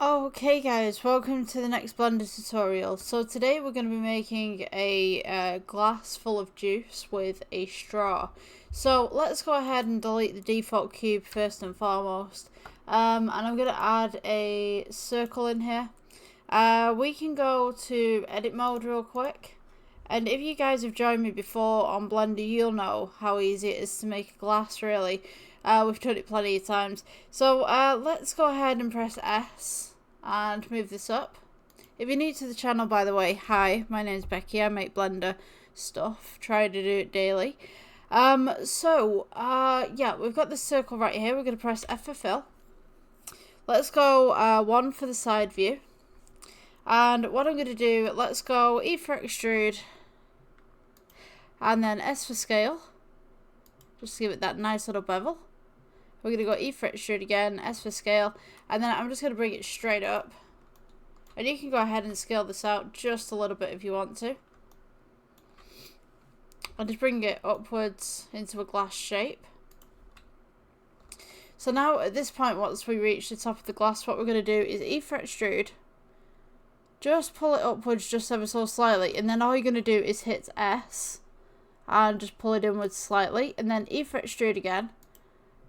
Okay guys, welcome to the next Blender tutorial. So today we're going to be making a glass full of juice with a straw. So let's go ahead and delete the default cube first and foremost. And I'm going to add a circle in here. We can go to edit mode real quick. And if you guys have joined me before on Blender, you'll know how easy it is to make a glass, really. We've done it plenty of times. So let's go ahead and press S and move this up. If you're new to the channel, by the way, hi, my name's Becky. I make Blender stuff. Try to do it daily. Yeah, we've got this circle right here. We're going to press F for fill. Let's go 1 for the side view. And what I'm going to do, let's go E for extrude. And then S for scale. Just to give it that nice little bevel. We're going to go E for extrude again, S for scale, and then I'm just going to bring it straight up. And you can go ahead and scale this out just a little bit if you want to. And just bring it upwards into a glass shape. So now at this point, once we reach the top of the glass, what we're going to do is E for extrude. Just pull it upwards just ever so slightly, and then all you're going to do is hit S and just pull it inwards slightly, and then E for extrude again.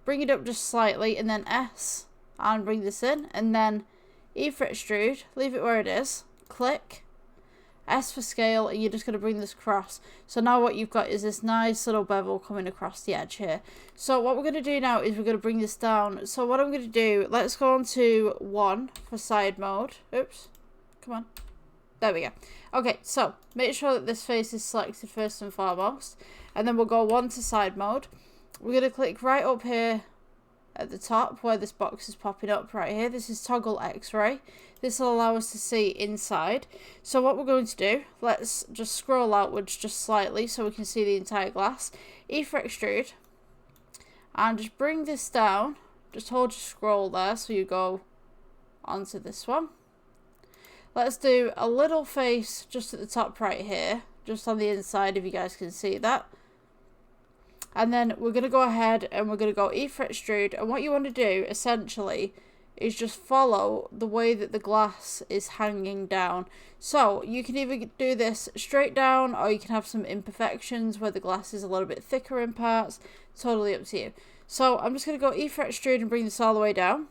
Bring it up just slightly, and then S, and bring this in, and then E for extrude, leave it where it is, click, S for scale, and you're just going to bring this across. So now what you've got is this nice little bevel coming across the edge here. So what we're going to do now is we're going to bring this down. So what I'm going to do, let's go on to 1 for side mode. Oops, come on. There we go. Okay, so make sure that this face is selected first and foremost, and then we'll go 1 to side mode. We're going to click right up here at the top where this box is popping up right here. This is toggle X-ray. This will allow us to see inside. So what we're going to do, let's just scroll outwards just slightly so we can see the entire glass. E for extrude. And just bring this down. Just hold your scroll there so you go onto this one. Let's do a little face just at the top right here. Just on the inside if you guys can see that. And then we're going to go ahead and we're going to go E for extrude. And what you want to do, essentially, is just follow the way that the glass is hanging down. So you can either do this straight down, or you can have some imperfections where the glass is a little bit thicker in parts. Totally up to you. So I'm just going to go E for extrude and bring this all the way down.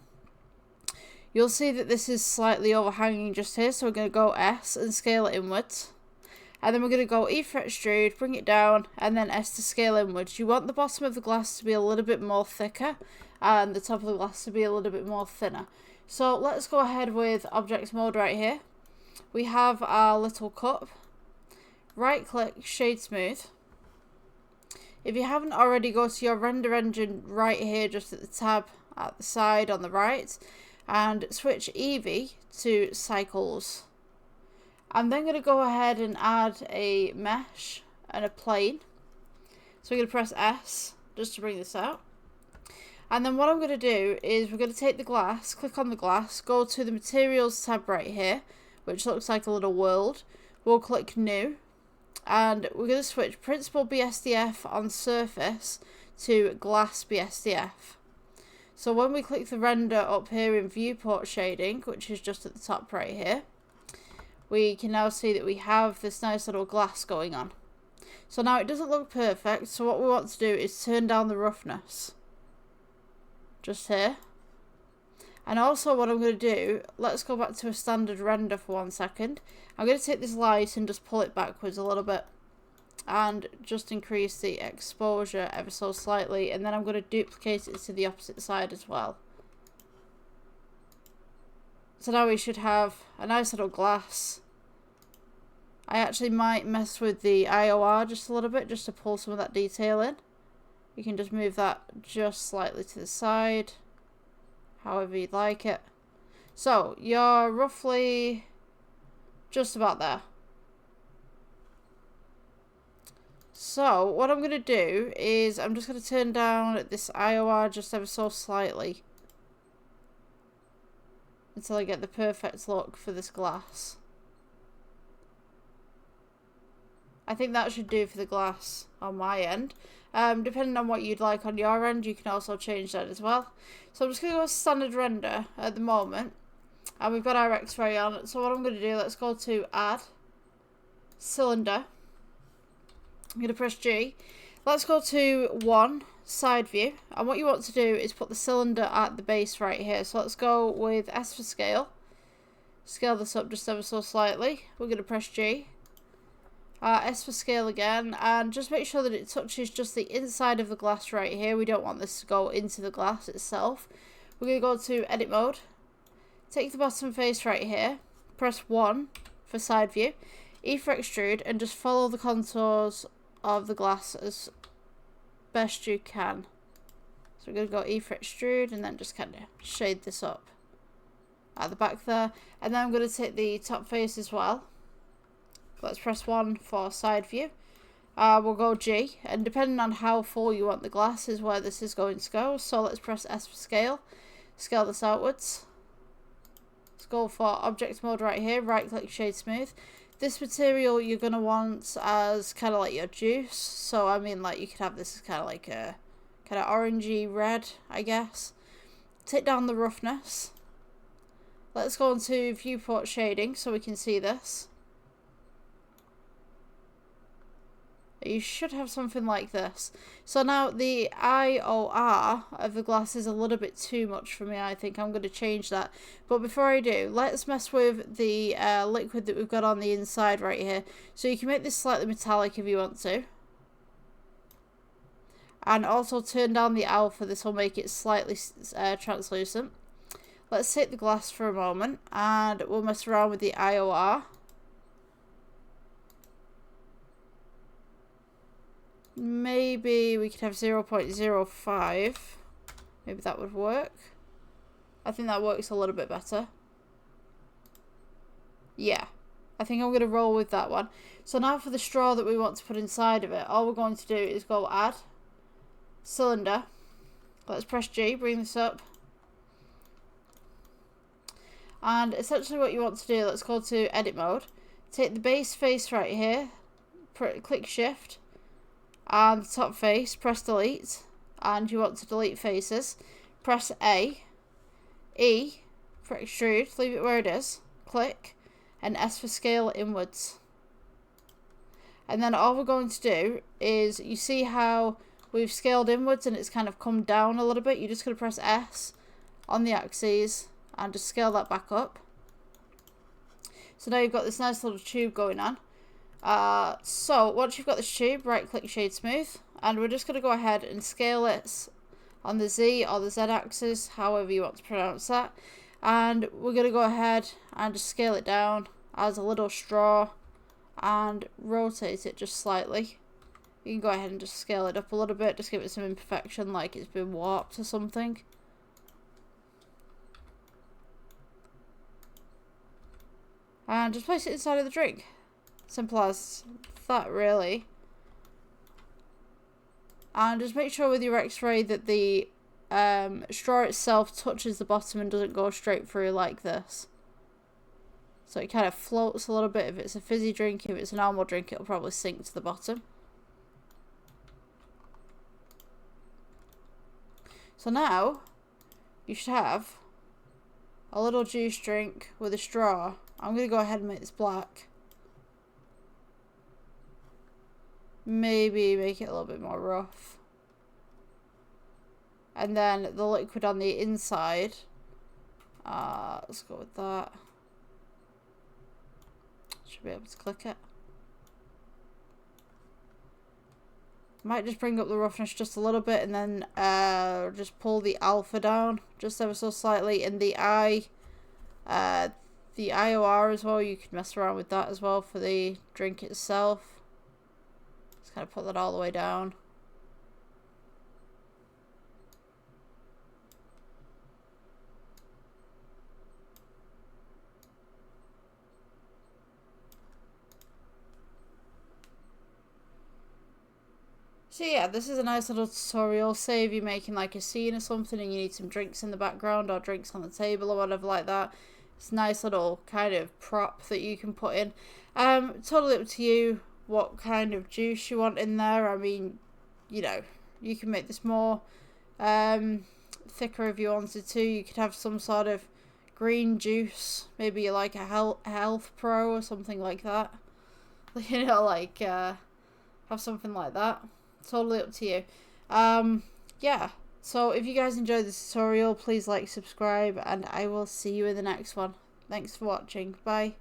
You'll see that this is slightly overhanging just here. So we're going to go S and scale it inwards. And then we're going to go E for extrude, bring it down, and then S to scale inwards. You want the bottom of the glass to be a little bit more thicker, and the top of the glass to be a little bit more thinner. So let's go ahead with objects mode right here. We have our little cup. Right click, shade smooth. If you haven't already, go to your render engine right here, just at the tab at the side on the right, and switch Eevee to cycles. I'm then going to go ahead and add a mesh and a plane. So we're going to press S just to bring this out. And then what I'm going to do is we're going to take the glass, click on the glass, go to the materials tab right here, which looks like a little world. We'll click new. And we're going to switch principled BSDF on surface to glass BSDF. So when we click the render up here in viewport shading, which is just at the top right here, we can now see that we have this nice little glass going on. So now it doesn't look perfect, so what we want to do is turn down the roughness. Just here. And also what I'm going to do, let's go back to a standard render for 1 second. I'm going to take this light and just pull it backwards a little bit. And just increase the exposure ever so slightly. And then I'm going to duplicate it to the opposite side as well. So now we should have a nice little glass. I actually might mess with the IOR just a little bit, just to pull some of that detail in. You can just move that just slightly to the side, however you'd like it. So you're roughly just about there. So what I'm going to do is I'm just going to turn down this IOR just ever so slightly, until I get the perfect look for this glass. I think that should do for the glass on my end. Depending on what you'd like on your end, you can also change that as well. So I'm just going to go standard render at the moment. And we've got our X-ray on. So what I'm going to do, let's go to add, cylinder. I'm going to press G. Let's go to 1, side view. And what you want to do is put the cylinder at the base right here. So let's go with S for scale. Scale this up just ever so slightly. We're going to press G. S for scale again. And just make sure that it touches just the inside of the glass right here. We don't want this to go into the glass itself. We're going to go to edit mode. Take the bottom face right here. Press 1 for side view. E for extrude. And just follow the contours of the glass as best you can. So we're going to go E for extrude and then just kind of shade this up at the back there. And then I'm going to take the top face as well. Let's press 1 for side view. We'll go G, and depending on how full you want the glass is where this is going to go. So let's press S for scale. Scale this outwards. Let's go for object mode right here. Right click, shade smooth. This material you're going to want as kind of like your juice. So I mean, like, you could have this as kind of like a kind of orangey red, I guess. Take down the roughness. Let's go into viewport shading so we can see this. You should have something like this. So now the IOR of the glass is a little bit too much for me. I think I'm going to change that. But before I do, let's mess with the liquid that we've got on the inside right here. So you can make this slightly metallic if you want to. And also turn down the alpha. This will make it slightly translucent. Let's take the glass for a moment and we'll mess around with the IOR. Maybe we could have 0.05. Maybe that would work. I think that works a little bit better. Yeah, I think I'm going to roll with that one. So now for the straw that we want to put inside of it, all we're going to do is go add, cylinder. Let's press G, bring this up. And essentially what you want to do, let's go to edit mode. Take the base face right here, click shift. And the top face, press delete, and you want to delete faces, press A, E for extrude, leave it where it is, click, and S for scale inwards. And then all we're going to do is, you see how we've scaled inwards and it's kind of come down a little bit, you're just going to press S on the axes and just scale that back up. So now you've got this nice little tube going on. So once you've got this tube, right click, shade smooth, and we're just going to go ahead and scale it on the Z or the Z axis, however you want to pronounce that, and we're going to go ahead and just scale it down as a little straw and rotate it just slightly. You can go ahead and just scale it up a little bit, just give it some imperfection like it's been warped or something. And just place it inside of the drink. Simple as that, really. And just make sure with your X-ray that the straw itself touches the bottom and doesn't go straight through like this. So it kind of floats a little bit. If it's a fizzy drink, if it's a normal drink, it'll probably sink to the bottom. So now you should have a little juice drink with a straw. I'm going to go ahead and make this black. Maybe make it a little bit more rough. And then the liquid on the inside. Let's go with that. Should be able to click it. Might just bring up the roughness just a little bit and then just pull the alpha down just ever so slightly. And the IOR as well, you could mess around with that as well for the drink itself. Just kind of put that all the way down. So yeah, this is a nice little tutorial. Say if you're making like a scene or something and you need some drinks in the background or drinks on the table or whatever like that. It's a nice little kind of prop that you can put in. Totally up to you what kind of juice you want in there. I mean, you know, you can make this more thicker if you wanted to. You could have some sort of green juice. Maybe like a health pro or something like that. You know, like have something like that. Totally up to you. Yeah. So if you guys enjoyed this tutorial, please like, subscribe, and I will see you in the next one. Thanks for watching. Bye.